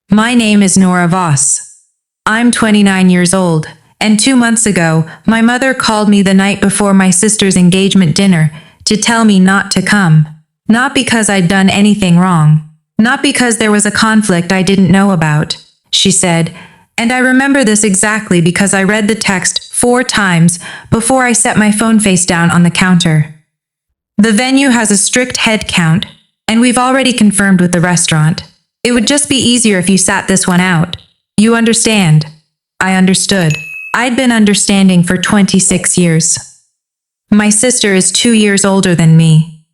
My name is Nora Voss. I'm 29 years old, and 2 months ago, my mother called me the night before my sister's engagement dinner to tell me not to come. Not because I'd done anything wrong. Not because there was a conflict I didn't know about, she said, and I remember this exactly because I read the text 4 times before I set my phone face down on the counter. The venue has a strict head count, and we've already confirmed with the restaurant. It would just be easier if you sat this one out. You understand? I understood. I'd been understanding for 26 years. My sister is 2 years older than me.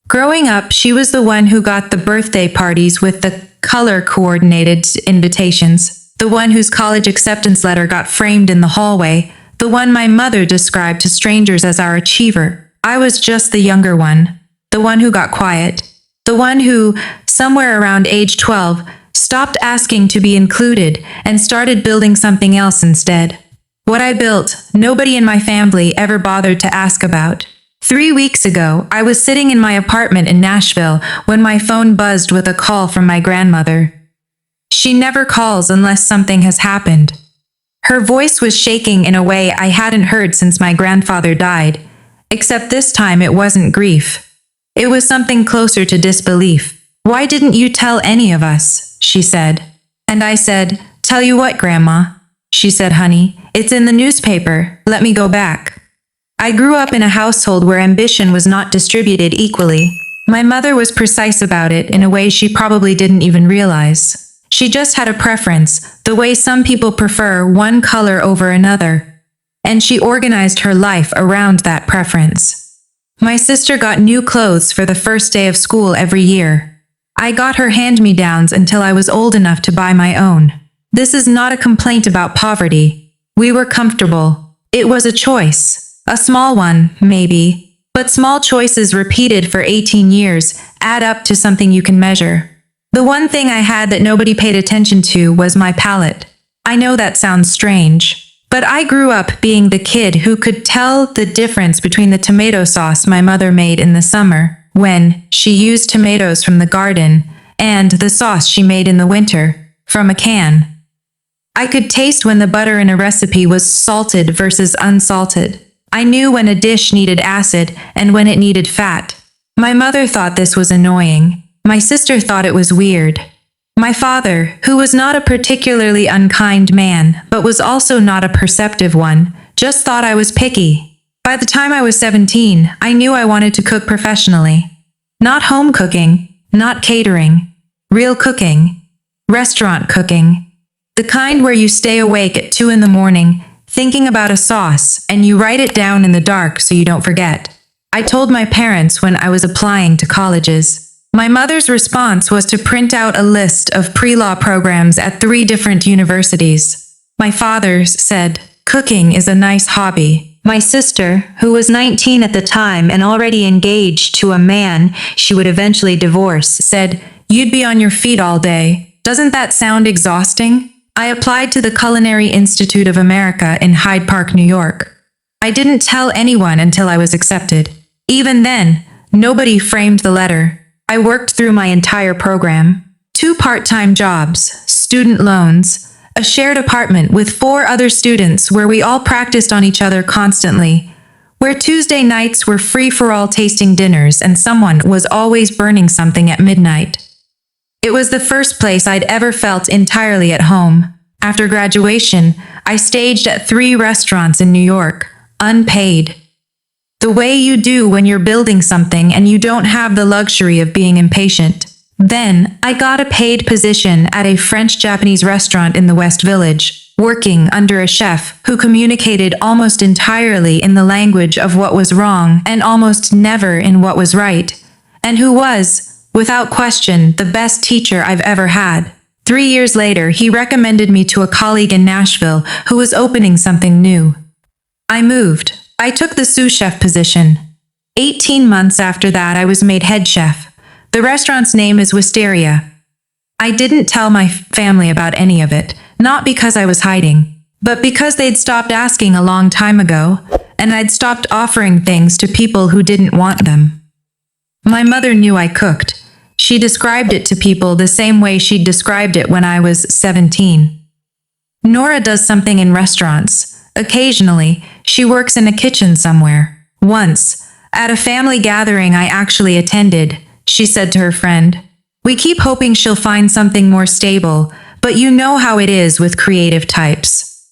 Growing up, she was the one who got the birthday parties with the color-coordinated invitations, the one whose college acceptance letter got framed in the hallway, the one my mother described to strangers as our achiever. I was just the younger one, the one who got quiet, the one who, somewhere around age 12, stopped asking to be included and started building something else instead. What I built, nobody in my family ever bothered to ask about. 3 weeks ago, I was sitting in my apartment in Nashville when my phone buzzed with a call from my grandmother. She never calls unless something has happened. Her voice was shaking in a way I hadn't heard since my grandfather died, except this time it wasn't grief. It was something closer to disbelief. Why didn't you tell any of us? She said. And I said, tell you what, Grandma. She said, honey, it's in the newspaper. Let me go back. I grew up in a household where ambition was not distributed equally. My mother was precise about it in a way she probably didn't even realize. She just had a preference, the way some people prefer one color over another. And she organized her life around that preference. My sister got new clothes for the first day of school every year. I got her hand-me-downs until I was old enough to buy my own. This is not a complaint about poverty. We were comfortable. It was a choice. A small one, maybe. But small choices repeated for 18 years add up to something you can measure. The one thing I had that nobody paid attention to was my palate. I know that sounds strange. But I grew up being the kid who could tell the difference between the tomato sauce my mother made in the summer, when she used tomatoes from the garden, and the sauce she made in the winter, from a can. I could taste when the butter in a recipe was salted versus unsalted. I knew when a dish needed acid and when it needed fat. My mother thought this was annoying. My sister thought it was weird. My father, who was not a particularly unkind man, but was also not a perceptive one, just thought I was picky. By the time I was 17, I knew I wanted to cook professionally. Not home cooking, not catering. Real cooking. Restaurant cooking. The kind where you stay awake at 2 in the morning, thinking about a sauce, and you write it down in the dark so you don't forget. I told my parents when I was applying to colleges. My mother's response was to print out a list of pre-law programs at 3 different universities. My father's said, cooking is a nice hobby. My sister, who was 19 at the time and already engaged to a man she would eventually divorce, said, you'd be on your feet all day. Doesn't that sound exhausting? I applied to the Culinary Institute of America in Hyde Park, New York. I didn't tell anyone until I was accepted. Even then, nobody framed the letter. I worked through my entire program. 2 part-time jobs, student loans, a shared apartment with 4 other students where we all practiced on each other constantly, where Tuesday nights were free-for-all tasting dinners and someone was always burning something at midnight. It was the first place I'd ever felt entirely at home. After graduation, I staged at 3 restaurants in New York, unpaid. The way you do when you're building something and you don't have the luxury of being impatient. Then, I got a paid position at a French-Japanese restaurant in the West Village, working under a chef who communicated almost entirely in the language of what was wrong and almost never in what was right, and who was, without question, the best teacher I've ever had. 3 years later, he recommended me to a colleague in Nashville who was opening something new. I moved. I took the sous chef position. 18 months after that, I was made head chef. The restaurant's name is Wisteria. I didn't tell my family about any of it, not because I was hiding, but because they'd stopped asking a long time ago, and I'd stopped offering things to people who didn't want them. My mother knew I cooked. She described it to people the same way she'd described it when I was 17. Nora does something in restaurants. Occasionally, she works in a kitchen somewhere. Once, at a family gathering I actually attended, she said to her friend, "We keep hoping she'll find something more stable, but you know how it is with creative types."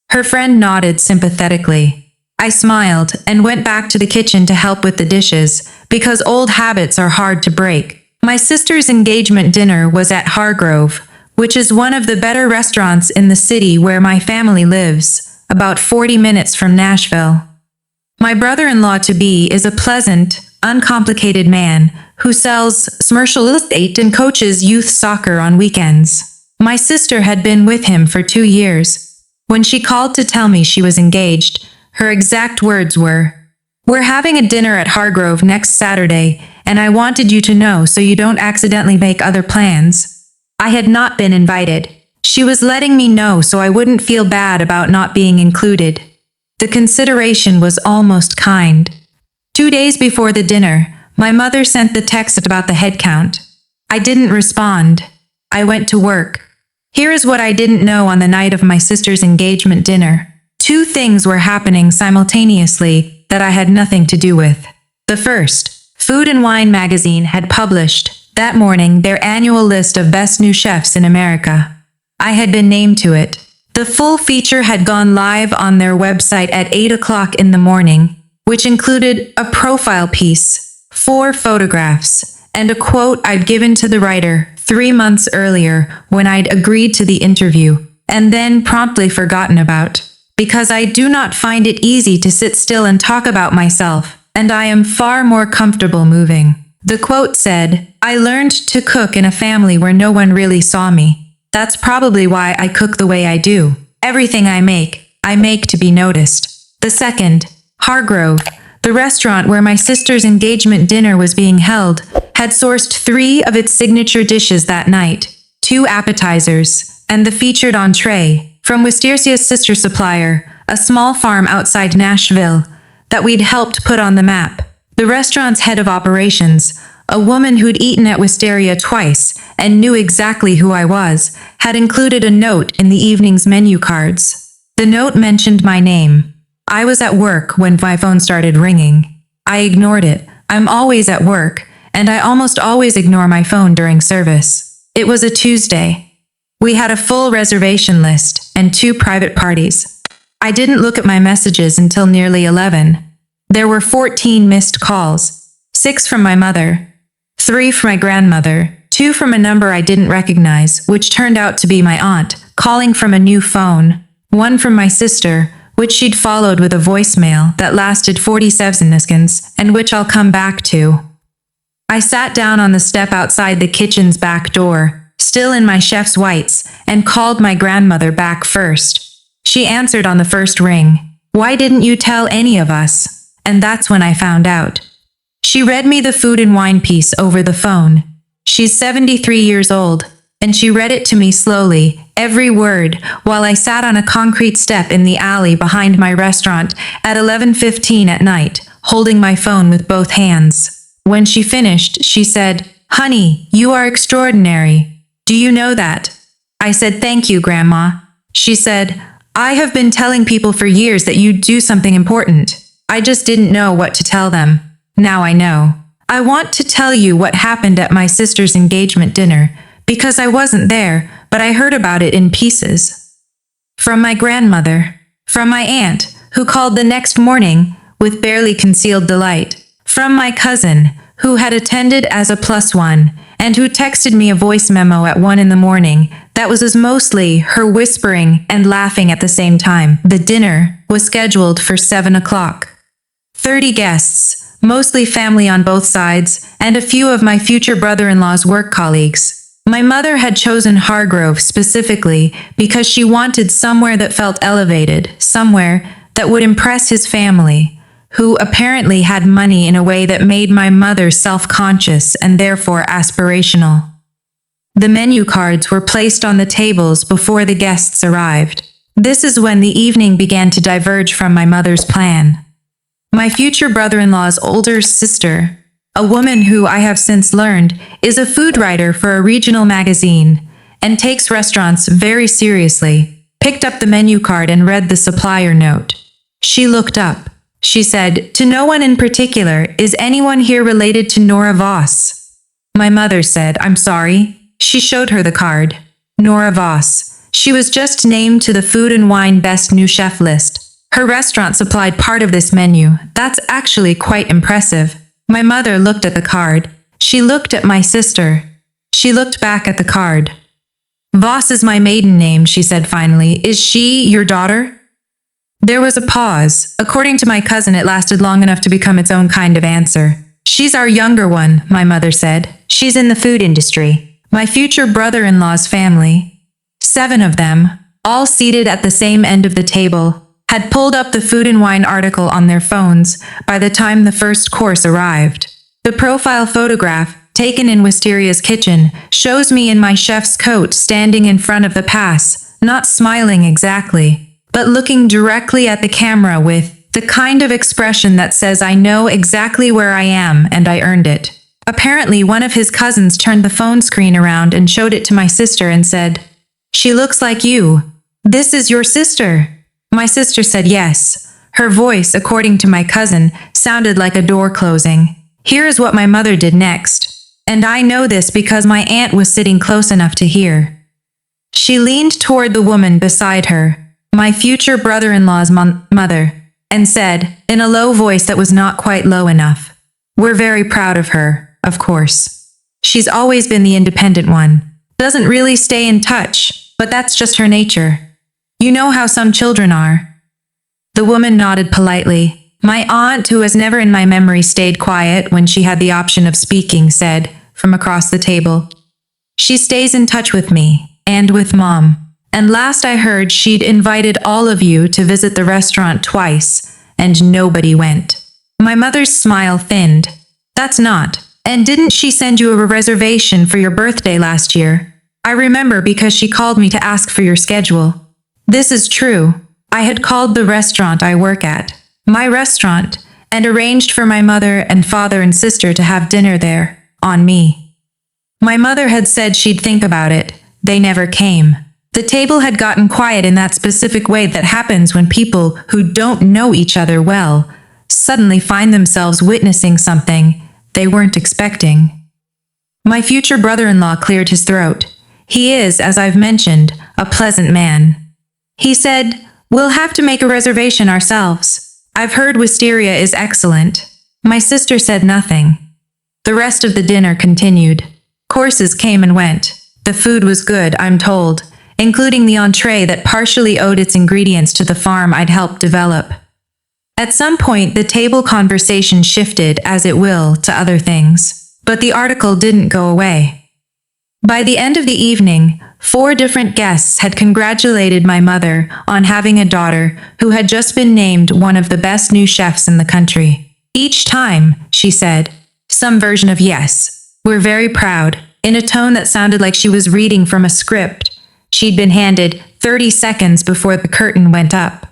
Her friend nodded sympathetically. I smiled and went back to the kitchen to help with the dishes, because old habits are hard to break. My sister's engagement dinner was at Hargrove, which is one of the better restaurants in the city where my family lives, about 40 minutes from Nashville. My brother-in-law-to-be is a pleasant, uncomplicated man who sells commercial estate and coaches youth soccer on weekends. My sister had been with him for 2 years. When she called to tell me she was engaged, her exact words were, "We're having a dinner at Hargrove next Saturday, and I wanted you to know so you don't accidentally make other plans." I had not been invited. She was letting me know so I wouldn't feel bad about not being included. The consideration was almost kind. 2 days before the dinner, my mother sent the text about the head count. I didn't respond. I went to work. Here is what I didn't know on the night of my sister's engagement dinner. 2 things were happening simultaneously that I had nothing to do with. The first, Food and Wine magazine had published, that morning, their annual list of best new chefs in America. I had been named to it. The full feature had gone live on their website at 8 o'clock in the morning, which included a profile piece, 4 photographs, and a quote I'd given to the writer 3 months earlier when I'd agreed to the interview, and then promptly forgotten about. Because I do not find it easy to sit still and talk about myself, and I am far more comfortable moving. The quote said, "I learned to cook in a family where no one really saw me. That's probably why I cook the way I do. Everything I make to be noticed." The second, Hargrove, the restaurant where my sister's engagement dinner was being held, had sourced 3 of its signature dishes that night, 2 appetizers, and the featured entree, from Wistercia's sister supplier, a small farm outside Nashville, that we'd helped put on the map. The restaurant's head of operations, a woman who'd eaten at Wisteria twice and knew exactly who I was, had included a note in the evening's menu cards. The note mentioned my name. I was at work when my phone started ringing. I ignored it. I'm always at work, and I almost always ignore my phone during service. It was a Tuesday. We had a full reservation list and 2 private parties. I didn't look at my messages until nearly 11. There were 14 missed calls, 6 from my mother, 3 from my grandmother, 2 from a number I didn't recognize, which turned out to be my aunt, calling from a new phone, 1 from my sister, which she'd followed with a voicemail that lasted 47 seconds, and which I'll come back to. I sat down on the step outside the kitchen's back door, still in my chef's whites, and called my grandmother back first. She answered on the first ring. "Why didn't you tell any of us?" And that's when I found out. She read me the Food and Wine piece over the phone. She's 73 years old, and she read it to me slowly, every word, while I sat on a concrete step in the alley behind my restaurant at 11:15 at night, holding my phone with both hands. When she finished, she said, "Honey, you are extraordinary. Do you know that?" I said, "Thank you, Grandma." She said, "I have been telling people for years that you do something important. I just didn't know what to tell them. Now I know. I want to tell you what happened at my sister's engagement dinner, because I wasn't there, but I heard about it in pieces. From my grandmother. From my aunt, who called the next morning with barely concealed delight. From my cousin, who had attended as a +1, and who texted me a voice memo at 1 in the morning that was as mostly her whispering and laughing at the same time. The dinner was scheduled for 7 o'clock. 30 guests, mostly family on both sides, and a few of my future brother-in-law's work colleagues. My mother had chosen Hargrove specifically because she wanted somewhere that felt elevated, somewhere that would impress his family, who apparently had money in a way that made my mother self-conscious and therefore aspirational. The menu cards were placed on the tables before the guests arrived. This is when the evening began to diverge from my mother's plan. My future brother-in-law's older sister, a woman who I have since learned is a food writer for a regional magazine and takes restaurants very seriously, picked up the menu card and read the supplier note. She looked up. She said, "To no one in particular, is anyone here related to Nora Voss?" My mother said, "I'm sorry." She showed her the card. Nora Voss. She was just named to the Food and Wine Best New Chef list. Her restaurant supplied part of this menu. That's actually quite impressive. My mother looked at the card. She looked at my sister. She looked back at the card. "Voss is my maiden name," she said finally. "Is she your daughter?" There was a pause. According to my cousin, it lasted long enough to become its own kind of answer. "She's our younger one," my mother said. "She's in the food industry. My future brother-in-law's family." 7 of them, all seated at the same end of the table, had pulled up the Food and Wine article on their phones by the time the first course arrived. The profile photograph, taken in Wisteria's kitchen, shows me in my chef's coat standing in front of the pass, not smiling exactly, but looking directly at the camera with the kind of expression that says, "I know exactly where I am and I earned it." Apparently, one of his cousins turned the phone screen around and showed it to my sister and said, "She looks like you. This is your sister." My sister said yes. Her voice, according to my cousin, sounded like a door closing. Here is what my mother did next. And I know this because my aunt was sitting close enough to hear. She leaned toward the woman beside her, my future brother-in-law's mother, and said, in a low voice that was not quite low enough, "We're very proud of her, of course. She's always been the independent one. Doesn't really stay in touch, but that's just her nature. You know how some children are." The woman nodded politely. My aunt, who has never in my memory stayed quiet when she had the option of speaking, said, from across the table, "She stays in touch with me, and with Mom. And last I heard, she'd invited all of you to visit the restaurant twice, and nobody went." My mother's smile thinned. "That's not. And didn't she send you a reservation for your birthday last year? I remember because she called me to ask for your schedule." This is true. I had called the restaurant I work at, my restaurant, and arranged for my mother and father and sister to have dinner there, on me. My mother had said she'd think about it. They never came. The table had gotten quiet in that specific way that happens when people who don't know each other well suddenly find themselves witnessing something they weren't expecting. My future brother-in-law cleared his throat. He is, as I've mentioned, a pleasant man. He said, "We'll have to make a reservation ourselves. I've heard Wisteria is excellent." My sister said nothing. The rest of the dinner continued. Courses came and went. The food was good, I'm told, including the entree that partially owed its ingredients to the farm I'd helped develop. At some point, the table conversation shifted, as it will, to other things. But the article didn't go away. By the end of the evening, 4 different guests had congratulated my mother on having a daughter who had just been named one of the best new chefs in the country. Each time, she said, some version of "Yes, we're very proud," in a tone that sounded like she was reading from a script she'd been handed 30 seconds before the curtain went up.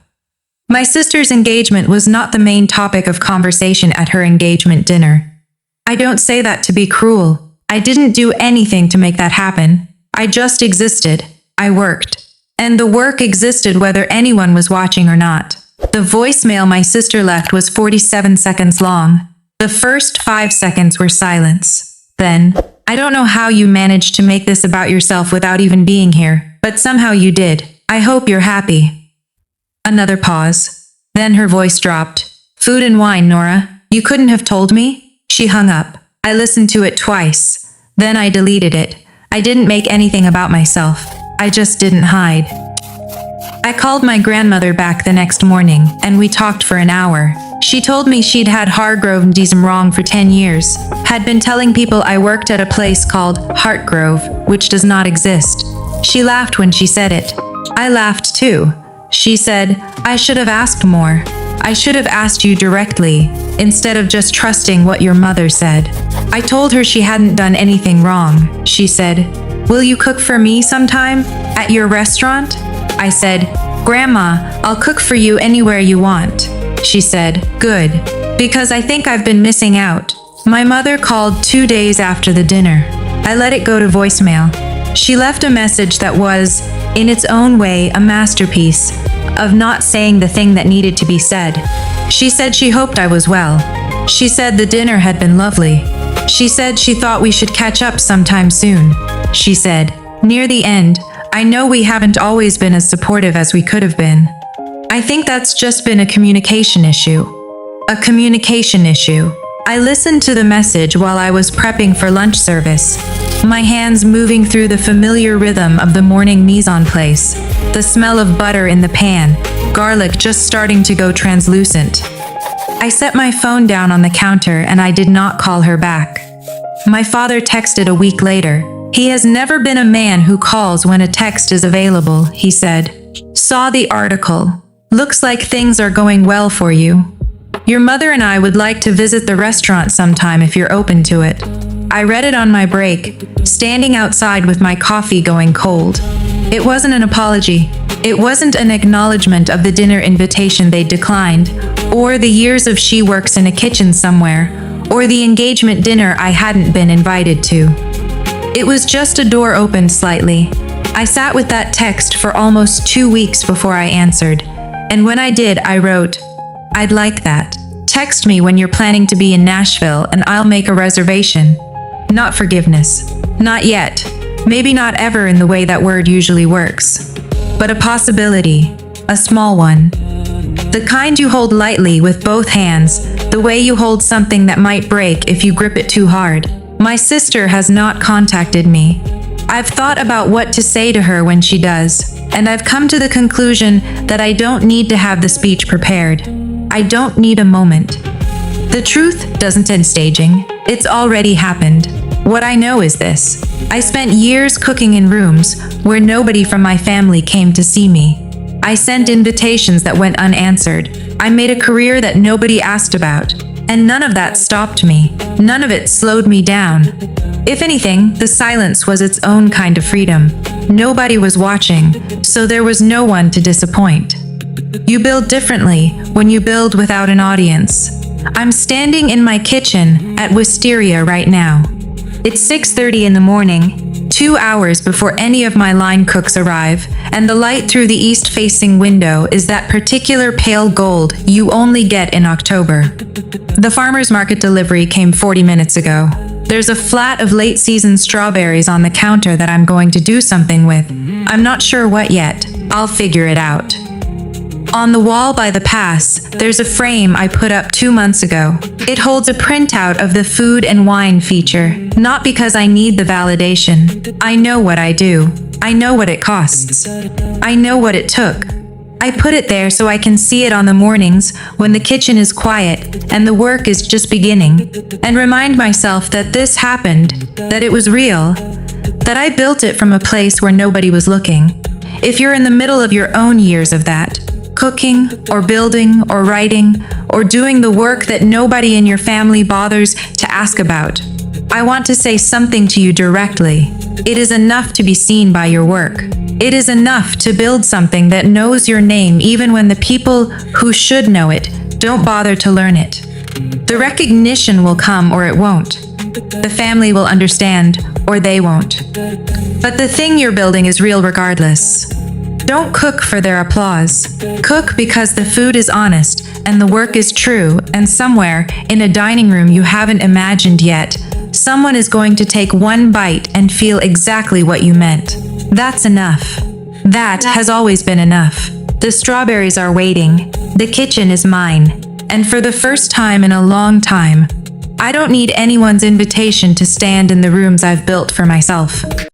My sister's engagement was not the main topic of conversation at her engagement dinner. I don't say that to be cruel. I didn't do anything to make that happen. I just existed. I worked. And the work existed whether anyone was watching or not. The voicemail my sister left was 47 seconds long. The first 5 seconds were silence. Then, "I don't know how you managed to make this about yourself without even being here, but somehow you did. I hope you're happy." Another pause. Then her voice dropped. "Food and wine, Nora. You couldn't have told me?" She hung up. I listened to it twice. Then I deleted it. I didn't make anything about myself. I just didn't hide. I called my grandmother back the next morning, and we talked for an hour. She told me she'd had Hargrovedism wrong for 10 years, had been telling people I worked at a place called Hartgrove, which does not exist. She laughed when she said it. I laughed too. She said, "I should have asked more. I should have asked you directly, instead of just trusting what your mother said." I told her she hadn't done anything wrong. She said, "Will you cook for me sometime? At your restaurant?" I said, "Grandma, I'll cook for you anywhere you want." She said, "Good. Because I think I've been missing out. My mother called 2 days after the dinner. I let it go to voicemail. She left a message that was, in its own way, a masterpiece of not saying the thing that needed to be said. She said she hoped I was well. She said the dinner had been lovely. She said she thought we should catch up sometime soon. She said, near the end, I know we haven't always been as supportive as we could have been. I think that's just been a communication issue. A communication issue. I listened to the message while I was prepping for lunch service, my hands moving through the familiar rhythm of the morning mise en place, the smell of butter in the pan, garlic just starting to go translucent. I set my phone down on the counter and I did not call her back. My father texted a week later. He has never been a man who calls when a text is available, he said. Saw the article. Looks like things are going well for you. Your mother and I would like to visit the restaurant sometime if you're open to it. I read it on my break, standing outside with my coffee going cold. It wasn't an apology. It wasn't an acknowledgement of the dinner invitation they declined, or the years of she works in a kitchen somewhere, or the engagement dinner I hadn't been invited to. It was just a door opened slightly. I sat with that text for almost 2 weeks before I answered, and when I did, I wrote, I'd like that. Text me when you're planning to be in Nashville and I'll make a reservation. Not forgiveness. Not yet. Maybe not ever in the way that word usually works. But a possibility. A small one. The kind you hold lightly with both hands, the way you hold something that might break if you grip it too hard. My sister has not contacted me. I've thought about what to say to her when she does, and I've come to the conclusion that I don't need to have the speech prepared. I don't need a moment. The truth doesn't end staging. It's already happened. What I know is this. I spent years cooking in rooms where nobody from my family came to see me. I sent invitations that went unanswered. I made a career that nobody asked about. And none of that stopped me. None of it slowed me down. If anything, the silence was its own kind of freedom. Nobody was watching, so there was no one to disappoint. You build differently when you build without an audience. I'm standing in my kitchen at Wisteria right now. It's 6:30 in the morning, 2 hours before any of my line cooks arrive, and the light through the east-facing window is that particular pale gold you only get in October. The farmer's market delivery came 40 minutes ago. There's a flat of late-season strawberries on the counter that I'm going to do something with. I'm not sure what yet. I'll figure it out. On the wall by the pass, there's a frame I put up 2 months ago. It holds a printout of the food and wine feature, not because I need the validation. I know what I do. I know what it costs. I know what it took. I put it there so I can see it on the mornings when the kitchen is quiet and the work is just beginning, and remind myself that this happened, that it was real, that I built it from a place where nobody was looking. If you're in the middle of your own years of that, cooking, or building, or writing, or doing the work that nobody in your family bothers to ask about, I want to say something to you directly. It is enough to be seen by your work. It is enough to build something that knows your name even when the people who should know it don't bother to learn it. The recognition will come or it won't. The family will understand or they won't. But the thing you're building is real regardless. Don't cook for their applause. Cook because the food is honest and the work is true, and somewhere in a dining room you haven't imagined yet, someone is going to take one bite and feel exactly what you meant. That's enough. That has always been enough. The strawberries are waiting. The kitchen is mine. And for the first time in a long time, I don't need anyone's invitation to stand in the rooms I've built for myself.